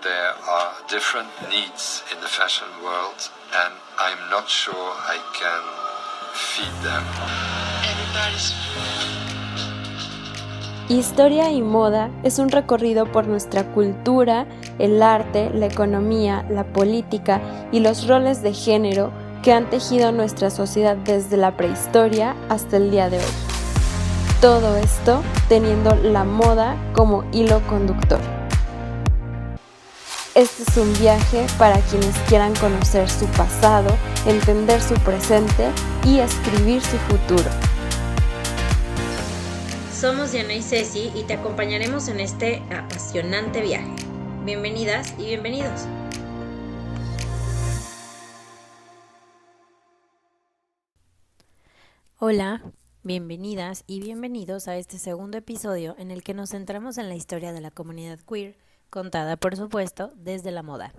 there are different needs in the fashion world, and I'm not sure I can feed them. Everybody's Historia y moda es un recorrido por nuestra cultura, el arte, la economía, la política y los roles de género que han tejido nuestra sociedad desde la prehistoria hasta el día de hoy. Todo esto teniendo la moda como hilo conductor. Este es un viaje para quienes quieran conocer su pasado, entender su presente y escribir su futuro. Somos Diana y Ceci y te acompañaremos en este apasionante viaje. Bienvenidas y bienvenidos. Hola, bienvenidas y bienvenidos a este segundo episodio en el que nos centramos en la historia de la comunidad queer, contada por supuesto desde la moda.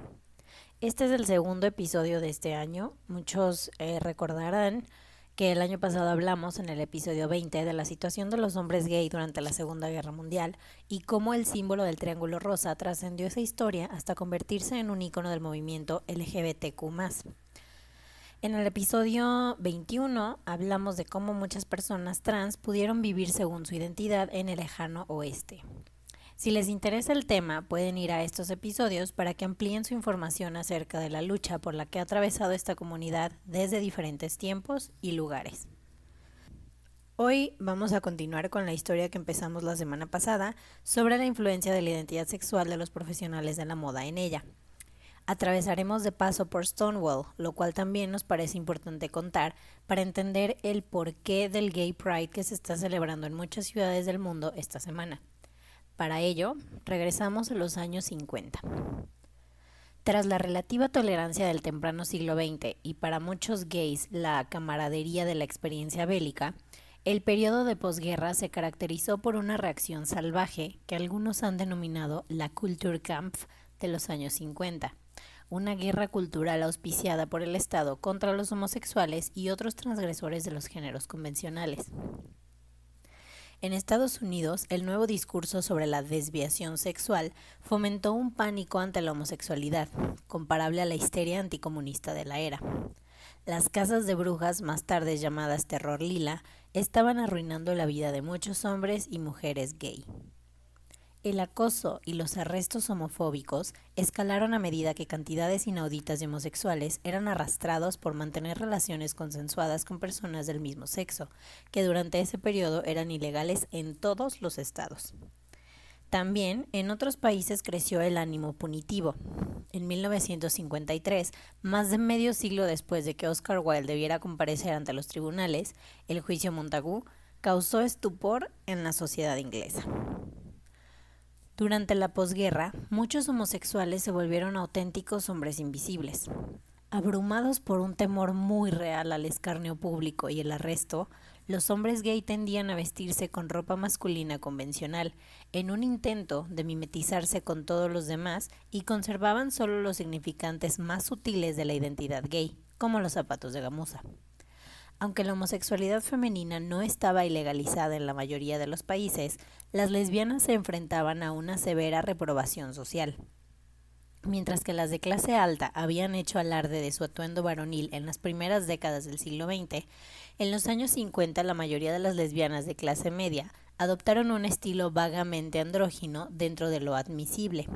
Este es el segundo episodio de este año. Muchos recordarán que el año pasado hablamos en el episodio 20 de la situación de los hombres gay durante la Segunda Guerra Mundial y cómo el símbolo del triángulo rosa trascendió esa historia hasta convertirse en un ícono del movimiento LGBTQ+. En el episodio 21 hablamos de cómo muchas personas trans pudieron vivir según su identidad en el lejano oeste. Si les interesa el tema, pueden ir a estos episodios para que amplíen su información acerca de la lucha por la que ha atravesado esta comunidad desde diferentes tiempos y lugares. Hoy vamos a continuar con la historia que empezamos la semana pasada sobre la influencia de la identidad sexual de los profesionales de la moda en ella. Atravesaremos de paso por Stonewall, lo cual también nos parece importante contar para entender el porqué del Gay Pride que se está celebrando en muchas ciudades del mundo esta semana. Para ello, regresamos a los años 50. Tras la relativa tolerancia del temprano siglo XX y para muchos gays la camaradería de la experiencia bélica, el periodo de posguerra se caracterizó por una reacción salvaje que algunos han denominado la Kulturkampf de los años 50, una guerra cultural auspiciada por el Estado contra los homosexuales y otros transgresores de los géneros convencionales. En Estados Unidos, el nuevo discurso sobre la desviación sexual fomentó un pánico ante la homosexualidad, comparable a la histeria anticomunista de la era. Las casas de brujas, más tarde llamadas Terror Lila, estaban arruinando la vida de muchos hombres y mujeres gay. El acoso y los arrestos homofóbicos escalaron a medida que cantidades inauditas de homosexuales eran arrastrados por mantener relaciones consensuadas con personas del mismo sexo, que durante ese periodo eran ilegales en todos los estados. También en otros países creció el ánimo punitivo. En 1953, más de medio siglo después de que Oscar Wilde debiera comparecer ante los tribunales, el juicio Montagu causó estupor en la sociedad inglesa. Durante la posguerra, muchos homosexuales se volvieron auténticos hombres invisibles. Abrumados por un temor muy real al escarnio público y el arresto, los hombres gay tendían a vestirse con ropa masculina convencional, en un intento de mimetizarse con todos los demás y conservaban solo los significantes más sutiles de la identidad gay, como los zapatos de gamuza. Aunque la homosexualidad femenina no estaba ilegalizada en la mayoría de los países, las lesbianas se enfrentaban a una severa reprobación social. Mientras que las de clase alta habían hecho alarde de su atuendo varonil en las primeras décadas del siglo XX, en los años 50 la mayoría de las lesbianas de clase media adoptaron un estilo vagamente andrógino dentro de lo admisible.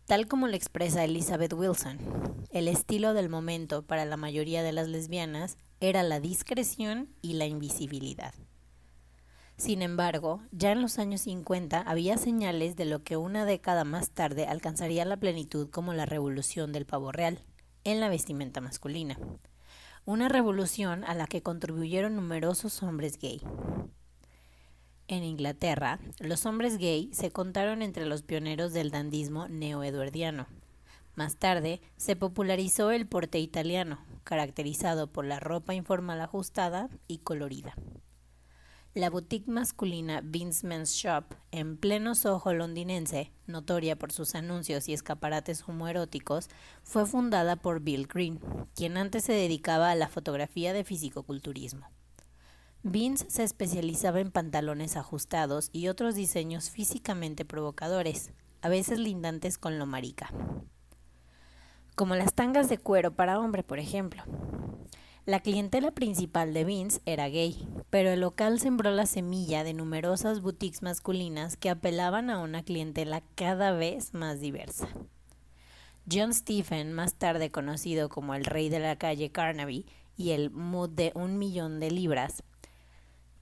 Tal como lo expresa Elizabeth Wilson, el estilo del momento para la mayoría de las lesbianas era la discreción y la invisibilidad. Sin embargo, ya en los años 50 había señales de lo que una década más tarde alcanzaría la plenitud como la revolución del pavo real, en la vestimenta masculina. Una revolución a la que contribuyeron numerosos hombres gay. En Inglaterra, los hombres gay se contaron entre los pioneros del dandismo neoeduardiano. Más tarde, se popularizó el porté italiano, caracterizado por la ropa informal ajustada y colorida. La boutique masculina Vince Men's Shop, en pleno Soho londinense, notoria por sus anuncios y escaparates homoeróticos, fue fundada por Bill Green, quien antes se dedicaba a la fotografía de fisicoculturismo. Vince se especializaba en pantalones ajustados y otros diseños físicamente provocadores, a veces lindantes con lo marica. Como las tangas de cuero para hombre, por ejemplo. La clientela principal de Vince era gay, pero el local sembró la semilla de numerosas boutiques masculinas que apelaban a una clientela cada vez más diversa. John Stephen, más tarde conocido como el rey de la calle Carnaby y el mood de $1.000.000,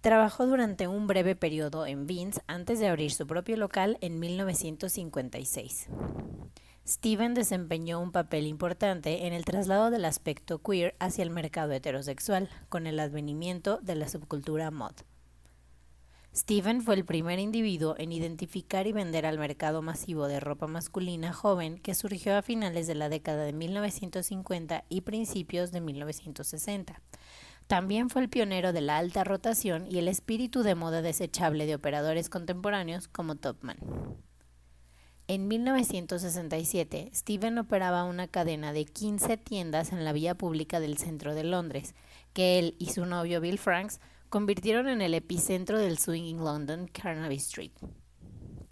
trabajó durante un breve periodo en Vince antes de abrir su propio local en 1956. Stephen desempeñó un papel importante en el traslado del aspecto queer hacia el mercado heterosexual, con el advenimiento de la subcultura mod. Stephen fue el primer individuo en identificar y vender al mercado masivo de ropa masculina joven que surgió a finales de la década de 1950 y principios de 1960. También fue el pionero de la alta rotación y el espíritu de moda desechable de operadores contemporáneos como Topman. En 1967, Stephen operaba una cadena de 15 tiendas en la vía pública del centro de Londres, que él y su novio Bill Franks convirtieron en el epicentro del swinging London, Carnaby Street.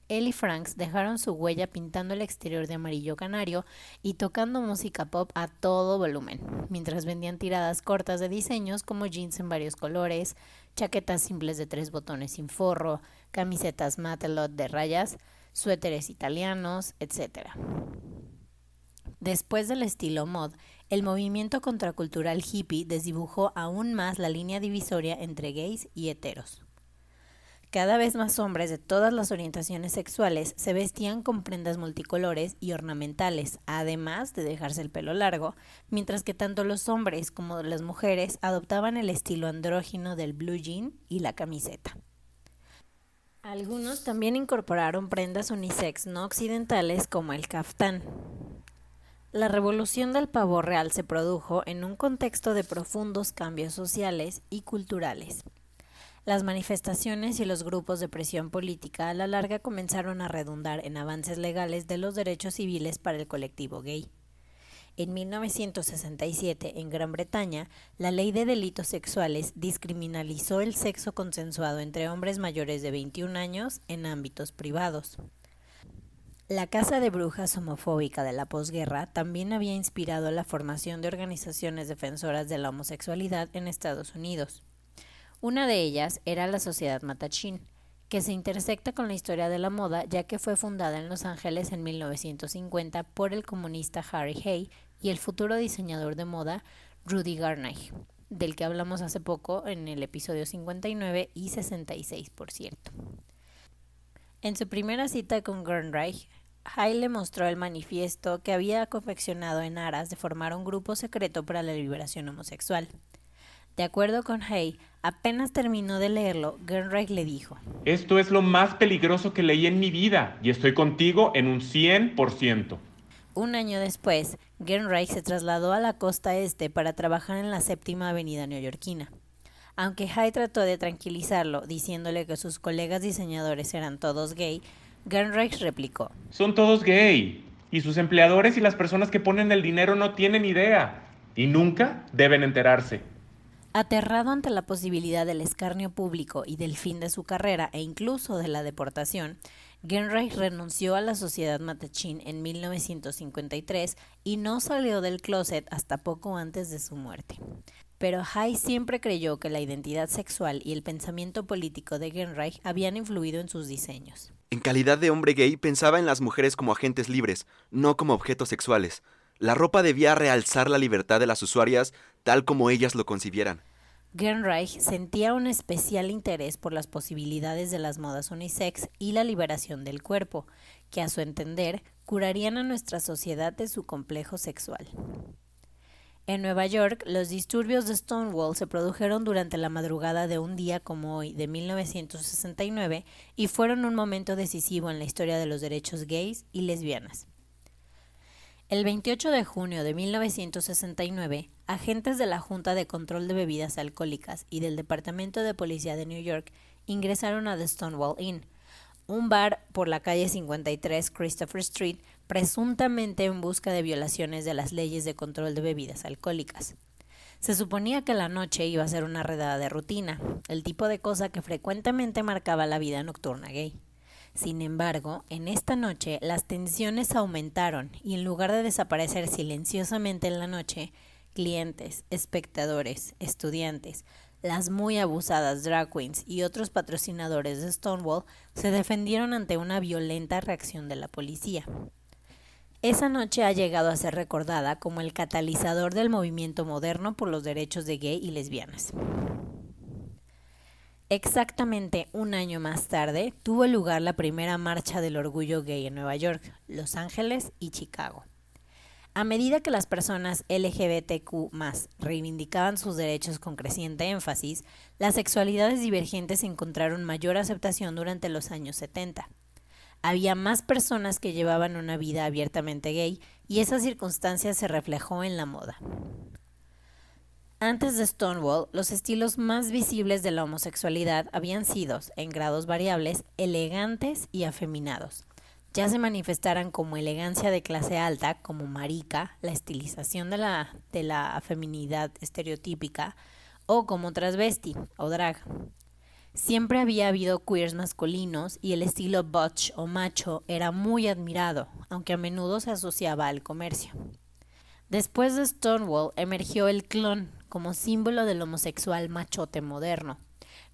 Él y Franks dejaron su huella pintando el exterior de amarillo canario y tocando música pop a todo volumen, mientras vendían tiradas cortas de diseños como jeans en varios colores, chaquetas simples de 3 botones sin forro, camisetas matelot de rayas, suéteres italianos, etc. Después del estilo mod, el movimiento contracultural hippie desdibujó aún más la línea divisoria entre gays y heteros. Cada vez más hombres de todas las orientaciones sexuales se vestían con prendas multicolores y ornamentales, además de dejarse el pelo largo, mientras que tanto los hombres como las mujeres adoptaban el estilo andrógino del blue jean y la camiseta. Algunos también incorporaron prendas unisex no occidentales como el caftán. La revolución del pavo real se produjo en un contexto de profundos cambios sociales y culturales. Las manifestaciones y los grupos de presión política a la larga comenzaron a redundar en avances legales de los derechos civiles para el colectivo gay. En 1967, en Gran Bretaña, la Ley de Delitos Sexuales discriminalizó el sexo consensuado entre hombres mayores de 21 años en ámbitos privados. La caza de brujas homofóbica de la posguerra también había inspirado la formación de organizaciones defensoras de la homosexualidad en Estados Unidos. Una de ellas era la Sociedad Mattachine, que se intersecta con la historia de la moda ya que fue fundada en Los Ángeles en 1950 por el comunista Harry Hay y el futuro diseñador de moda Rudy Garnier, del que hablamos hace poco en el episodio 59 y 66, por cierto. En su primera cita con Garnier, Hay le mostró el manifiesto que había confeccionado en aras de formar un grupo secreto para la liberación homosexual. De acuerdo con Hay, apenas terminó de leerlo, Garnier le dijo: Esto es lo más peligroso que leí en mi vida y estoy contigo en un 100%. Un año después, Garnier se trasladó a la costa este para trabajar en la 7ª Avenida neoyorquina. Aunque Hay trató de tranquilizarlo, diciéndole que sus colegas diseñadores eran todos gay, Garnier replicó: Son todos gay y sus empleadores y las personas que ponen el dinero no tienen idea y nunca deben enterarse. Aterrado ante la posibilidad del escarnio público y del fin de su carrera e incluso de la deportación, Garnier renunció a la Sociedad Mattachine en 1953 y no salió del closet hasta poco antes de su muerte. Pero Hay siempre creyó que la identidad sexual y el pensamiento político de Garnier habían influido en sus diseños. En calidad de hombre gay pensaba en las mujeres como agentes libres, no como objetos sexuales. La ropa debía realzar la libertad de las usuarias tal como ellas lo concibieran. Garnier sentía un especial interés por las posibilidades de las modas unisex y la liberación del cuerpo, que a su entender curarían a nuestra sociedad de su complejo sexual. En Nueva York, los disturbios de Stonewall se produjeron durante la madrugada de un día como hoy de 1969 y fueron un momento decisivo en la historia de los derechos gays y lesbianas. El 28 de junio de 1969, agentes de la Junta de Control de Bebidas Alcohólicas y del Departamento de Policía de New York ingresaron a The Stonewall Inn, un bar por la calle 53 Christopher Street, presuntamente en busca de violaciones de las leyes de control de bebidas alcohólicas. Se suponía que la noche iba a ser una redada de rutina, el tipo de cosa que frecuentemente marcaba la vida nocturna gay. Sin embargo, en esta noche las tensiones aumentaron y en lugar de desaparecer silenciosamente en la noche, clientes, espectadores, estudiantes, las muy abusadas drag queens y otros patrocinadores de Stonewall se defendieron ante una violenta reacción de la policía. Esa noche ha llegado a ser recordada como el catalizador del movimiento moderno por los derechos de gay y lesbianas. Exactamente un año más tarde, tuvo lugar la primera marcha del orgullo gay en Nueva York, Los Ángeles y Chicago. A medida que las personas LGBTQ+ reivindicaban sus derechos con creciente énfasis, las sexualidades divergentes encontraron mayor aceptación durante los años 70. Había más personas que llevaban una vida abiertamente gay y esa circunstancia se reflejó en la moda. Antes de Stonewall, los estilos más visibles de la homosexualidad habían sido, en grados variables, elegantes y afeminados. Ya se manifestaran como elegancia de clase alta, como marica, la estilización de la feminidad estereotípica, o como transvesti o drag. Siempre había habido queers masculinos y el estilo butch o macho era muy admirado, aunque a menudo se asociaba al comercio. Después de Stonewall emergió el clon como símbolo del homosexual machote moderno,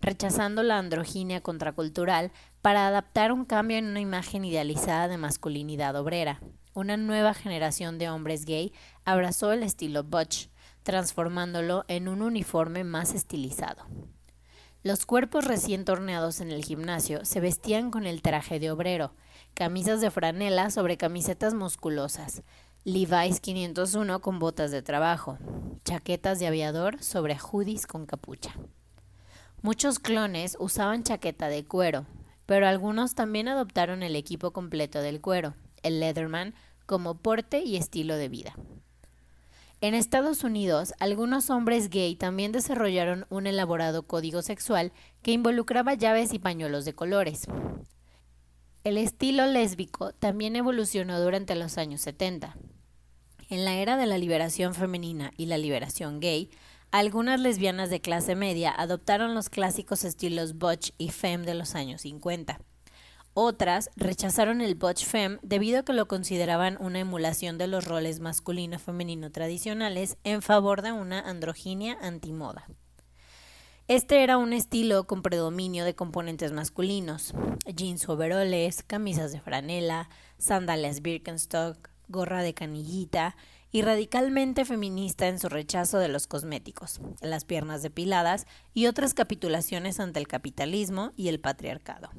rechazando la androginia contracultural para adaptar un cambio en una imagen idealizada de masculinidad obrera. Una nueva generación de hombres gay abrazó el estilo butch, transformándolo en un uniforme más estilizado. Los cuerpos recién torneados en el gimnasio se vestían con el traje de obrero, camisas de franela sobre camisetas musculosas, Levi's 501 con botas de trabajo, chaquetas de aviador sobre hoodies con capucha. Muchos clones usaban chaqueta de cuero, pero algunos también adoptaron el equipo completo del cuero, el Leatherman, como porte y estilo de vida. En Estados Unidos, algunos hombres gay también desarrollaron un elaborado código sexual que involucraba llaves y pañuelos de colores. El estilo lésbico también evolucionó durante los años 70. En la era de la liberación femenina y la liberación gay, algunas lesbianas de clase media adoptaron los clásicos estilos butch y femme de los años 50. Otras rechazaron el butch femme debido a que lo consideraban una emulación de los roles masculino-femenino tradicionales en favor de una androginia antimoda. Este era un estilo con predominio de componentes masculinos: jeans overoles, camisas de franela, sandalias Birkenstock, gorra de canillita, y radicalmente feminista en su rechazo de los cosméticos, las piernas depiladas y otras capitulaciones ante el capitalismo y el patriarcado.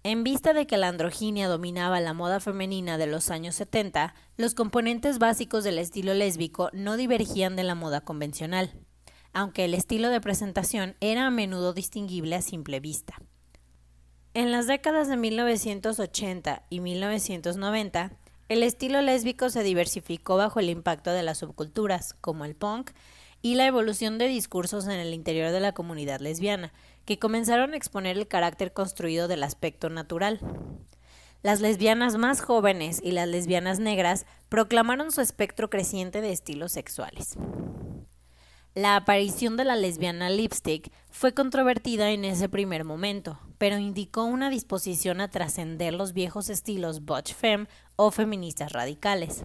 En vista de que la androginia dominaba la moda femenina de los años 70, los componentes básicos del estilo lésbico no divergían de la moda convencional, aunque el estilo de presentación era a menudo distinguible a simple vista. En las décadas de 1980 y 1990, el estilo lésbico se diversificó bajo el impacto de las subculturas, como el punk, y la evolución de discursos en el interior de la comunidad lesbiana, que comenzaron a exponer el carácter construido del aspecto natural. Las lesbianas más jóvenes y las lesbianas negras proclamaron su espectro creciente de estilos sexuales. La aparición de la lesbiana lipstick fue controvertida en ese primer momento, pero indicó una disposición a trascender los viejos estilos butch femme o feministas radicales.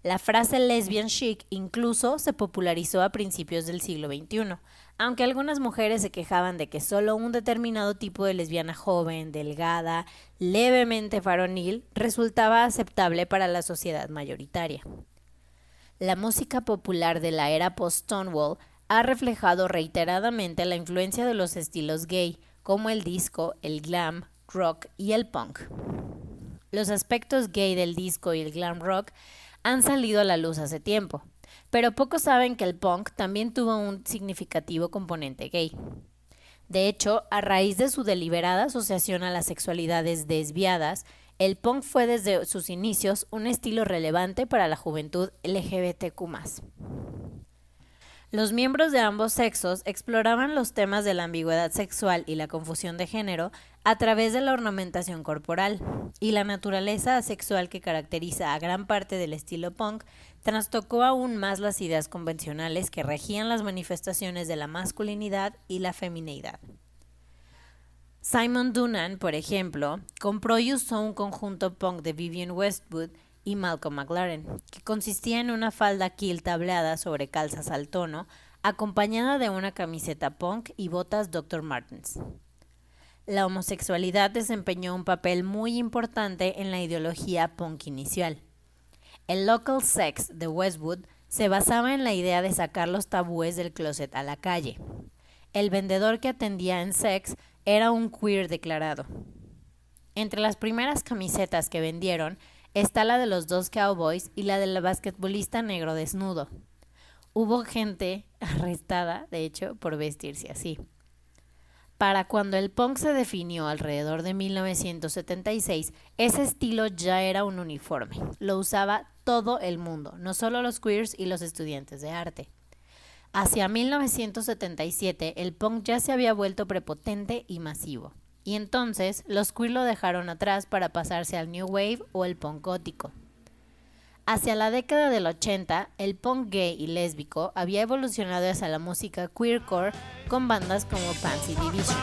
La frase lesbian chic incluso se popularizó a principios del siglo XXI, aunque algunas mujeres se quejaban de que solo un determinado tipo de lesbiana joven, delgada, levemente varonil, resultaba aceptable para la sociedad mayoritaria. La música popular de la era post-Stonewall ha reflejado reiteradamente la influencia de los estilos gay, como el disco, el glam, rock y el punk. Los aspectos gay del disco y el glam rock han salido a la luz hace tiempo, pero pocos saben que el punk también tuvo un significativo componente gay. De hecho, a raíz de su deliberada asociación a las sexualidades desviadas, el punk fue desde sus inicios un estilo relevante para la juventud LGBTQ+. Los miembros de ambos sexos exploraban los temas de la ambigüedad sexual y la confusión de género a través de la ornamentación corporal, y la naturaleza asexual que caracteriza a gran parte del estilo punk trastocó aún más las ideas convencionales que regían las manifestaciones de la masculinidad y la femineidad. Simon Doonan, por ejemplo, compró y usó un conjunto punk de Vivienne Westwood y Malcolm McLaren, que consistía en una falda kilt tableada sobre calzas al tono, acompañada de una camiseta punk y botas Dr. Martens. La homosexualidad desempeñó un papel muy importante en la ideología punk inicial. El Local Sex de Westwood se basaba en la idea de sacar los tabúes del closet a la calle. El vendedor que atendía en Sex era un queer declarado. Entre las primeras camisetas que vendieron está la de los dos cowboys y la del basquetbolista negro desnudo. Hubo gente arrestada, de hecho, por vestirse así. Para cuando el punk se definió alrededor de 1976, ese estilo ya era un uniforme. Lo usaba todo el mundo, no solo los queers y los estudiantes de arte. Hacia 1977, el punk ya se había vuelto prepotente y masivo. Y entonces, los queer lo dejaron atrás para pasarse al new wave o el punk gótico. Hacia la década del 80, el punk gay y lésbico había evolucionado hacia la música queercore con bandas como Pansy Division.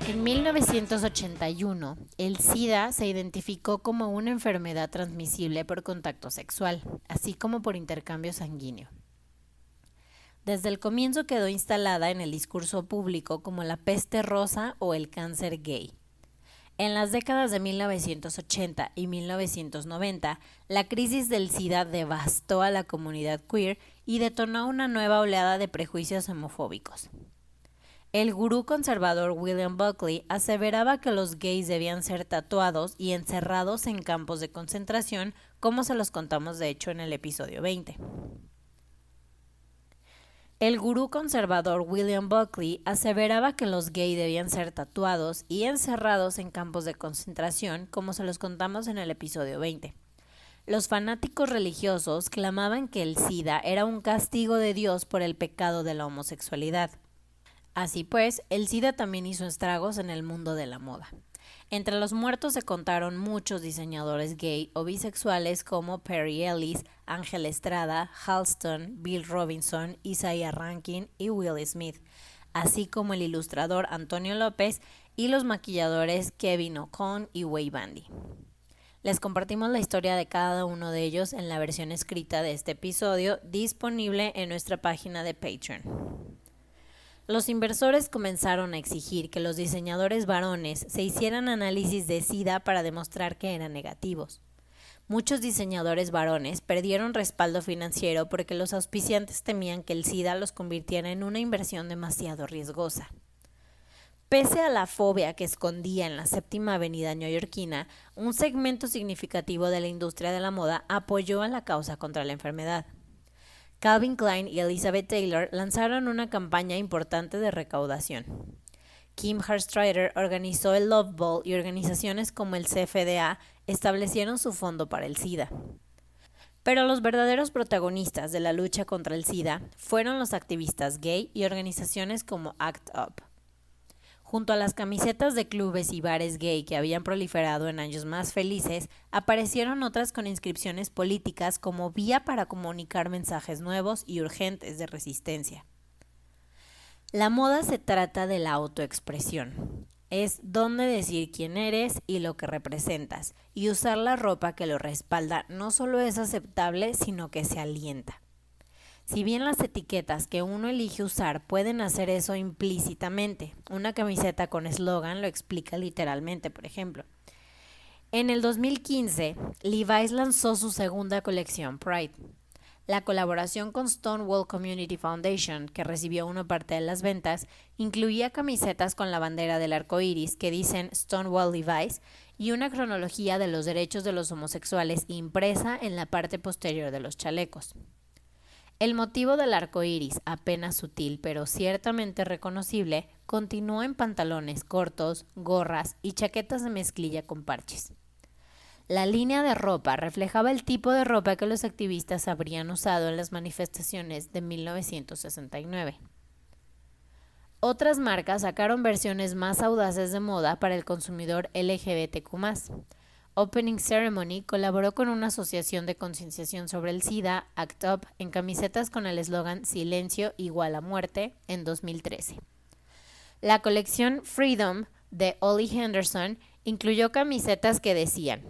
En 1981, el SIDA se identificó como una enfermedad transmisible por contacto sexual, así como por intercambio sanguíneo. Desde el comienzo quedó instalada en el discurso público como la peste rosa o el cáncer gay. En las décadas de 1980 y 1990, la crisis del SIDA devastó a la comunidad queer y detonó una nueva oleada de prejuicios homofóbicos. El gurú conservador William Buckley aseveraba que los gays debían ser tatuados y encerrados en campos de concentración, como se los contamos de hecho en el episodio 20. El gurú conservador William Buckley aseveraba que los gays debían ser tatuados y encerrados en campos de concentración, como se los contamos en el episodio 20. Los fanáticos religiosos clamaban que el SIDA era un castigo de Dios por el pecado de la homosexualidad. Así pues, el SIDA también hizo estragos en el mundo de la moda. Entre los muertos se contaron muchos diseñadores gay o bisexuales como Perry Ellis, Ángel Estrada, Halston, Bill Robinson, Isaiah Rankin y Will Smith, así como el ilustrador Antonio López y los maquilladores Kevin O'Connor y Way Bandy. Les compartimos la historia de cada uno de ellos en la versión escrita de este episodio, disponible en nuestra página de Patreon. Los inversores comenzaron a exigir que los diseñadores varones se hicieran análisis de SIDA para demostrar que eran negativos. Muchos diseñadores varones perdieron respaldo financiero porque los auspiciantes temían que el SIDA los convirtiera en una inversión demasiado riesgosa. Pese a la fobia que escondía en la Séptima Avenida neoyorquina, un segmento significativo de la industria de la moda apoyó a la causa contra la enfermedad. Calvin Klein y Elizabeth Taylor lanzaron una campaña importante de recaudación. Kim Harstreiter organizó el Love Ball y organizaciones como el CFDA establecieron su fondo para el SIDA. Pero los verdaderos protagonistas de la lucha contra el SIDA fueron los activistas gay y organizaciones como ACT UP. Junto a las camisetas de clubes y bares gay que habían proliferado en años más felices, aparecieron otras con inscripciones políticas como vía para comunicar mensajes nuevos y urgentes de resistencia. La moda se trata de la autoexpresión. Es dónde decir quién eres y lo que representas, y usar la ropa que lo respalda no solo es aceptable, sino que se alienta. Si bien las etiquetas que uno elige usar pueden hacer eso implícitamente, una camiseta con eslogan lo explica literalmente, por ejemplo. En el 2015, Levi's lanzó su segunda colección, Pride. La colaboración con Stonewall Community Foundation, que recibió una parte de las ventas, incluía camisetas con la bandera del arco iris que dicen Stonewall Levi's y una cronología de los derechos de los homosexuales impresa en la parte posterior de los chalecos. El motivo del arco iris, apenas sutil pero ciertamente reconocible, continuó en pantalones cortos, gorras y chaquetas de mezclilla con parches. La línea de ropa reflejaba el tipo de ropa que los activistas habrían usado en las manifestaciones de 1969. Otras marcas sacaron versiones más audaces de moda para el consumidor LGBTQ+. Opening Ceremony colaboró con una asociación de concienciación sobre el SIDA, ACT UP, en camisetas con el eslogan Silencio igual a muerte en 2013. La colección Freedom de Ollie Henderson incluyó camisetas que decían: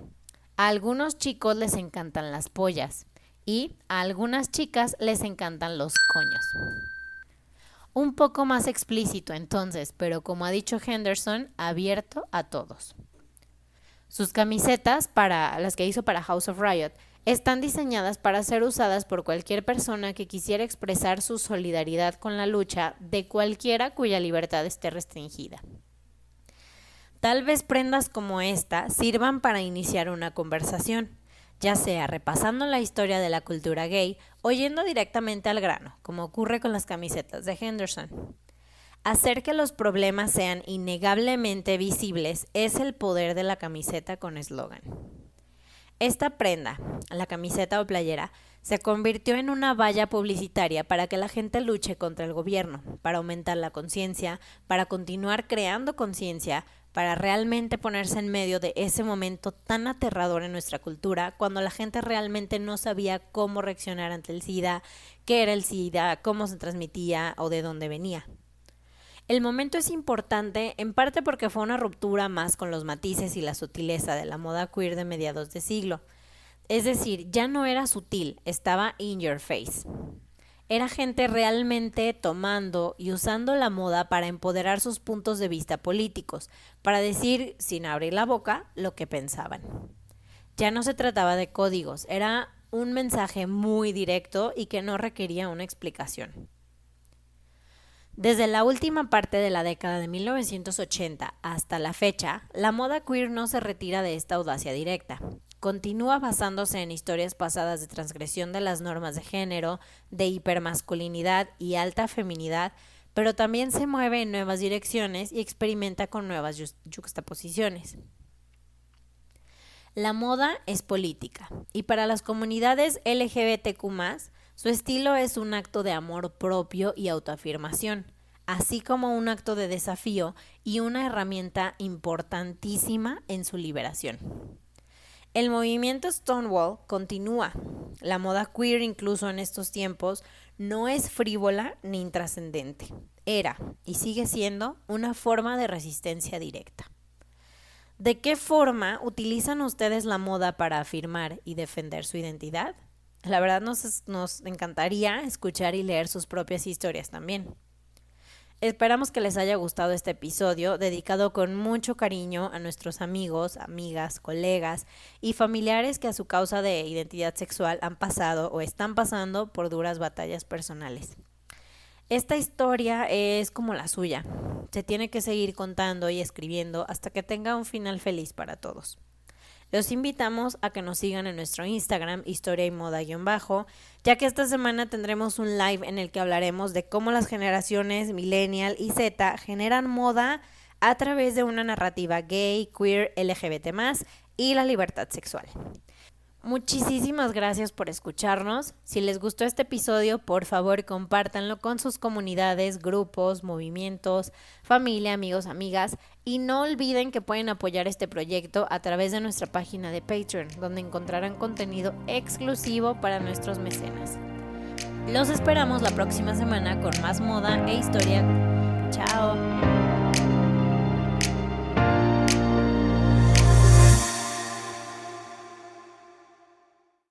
a algunos chicos les encantan las pollas y a algunas chicas les encantan los coños. Un poco más explícito entonces, pero como ha dicho Henderson, abierto a todos. Sus camisetas, las que hizo para House of Riot, están diseñadas para ser usadas por cualquier persona que quisiera expresar su solidaridad con la lucha de cualquiera cuya libertad esté restringida. Tal vez prendas como esta sirvan para iniciar una conversación, ya sea repasando la historia de la cultura gay o yendo directamente al grano, como ocurre con las camisetas de Henderson. Hacer que los problemas sean innegablemente visibles es el poder de la camiseta con eslogan. Esta prenda, la camiseta o playera, se convirtió en una valla publicitaria para que la gente luche contra el gobierno, para aumentar la conciencia, para continuar creando conciencia, para realmente ponerse en medio de ese momento tan aterrador en nuestra cultura, cuando la gente realmente no sabía cómo reaccionar ante el SIDA, qué era el SIDA, cómo se transmitía o de dónde venía. El momento es importante en parte porque fue una ruptura más con los matices y la sutileza de la moda queer de mediados de siglo. Es decir, ya no era sutil, estaba in your face. Era gente realmente tomando y usando la moda para empoderar sus puntos de vista políticos, para decir, sin abrir la boca, lo que pensaban. Ya no se trataba de códigos, era un mensaje muy directo y que no requería una explicación. Desde la última parte de la década de 1980 hasta la fecha, la moda queer no se retira de esta audacia directa. Continúa basándose en historias pasadas de transgresión de las normas de género, de hipermasculinidad y alta feminidad, pero también se mueve en nuevas direcciones y experimenta con nuevas yuxtaposiciones. La moda es política, y para las comunidades LGBTQ+, su estilo es un acto de amor propio y autoafirmación, así como un acto de desafío y una herramienta importantísima en su liberación. El movimiento Stonewall continúa. La moda queer, incluso en estos tiempos, no es frívola ni intrascendente. Era, y sigue siendo, una forma de resistencia directa. ¿De qué forma utilizan ustedes la moda para afirmar y defender su identidad? La verdad nos encantaría escuchar y leer sus propias historias también. Esperamos que les haya gustado este episodio, dedicado con mucho cariño a nuestros amigos, amigas, colegas y familiares que a su causa de identidad sexual han pasado o están pasando por duras batallas personales. Esta historia es como la suya. Se tiene que seguir contando y escribiendo hasta que tenga un final feliz para todos. Los invitamos a que nos sigan en nuestro Instagram, historia y moda_, ya que esta semana tendremos un live en el que hablaremos de cómo las generaciones Millennial y Z generan moda a través de una narrativa gay, queer, LGBT+, y la libertad sexual. Muchísimas gracias por escucharnos. Si les gustó este episodio, por favor compártanlo con sus comunidades, grupos, movimientos, familia, amigos, amigas, y no olviden que pueden apoyar este proyecto a través de nuestra página de Patreon, donde encontrarán contenido exclusivo para nuestros mecenas. Los esperamos la próxima semana con más moda e historia. ¡Chao!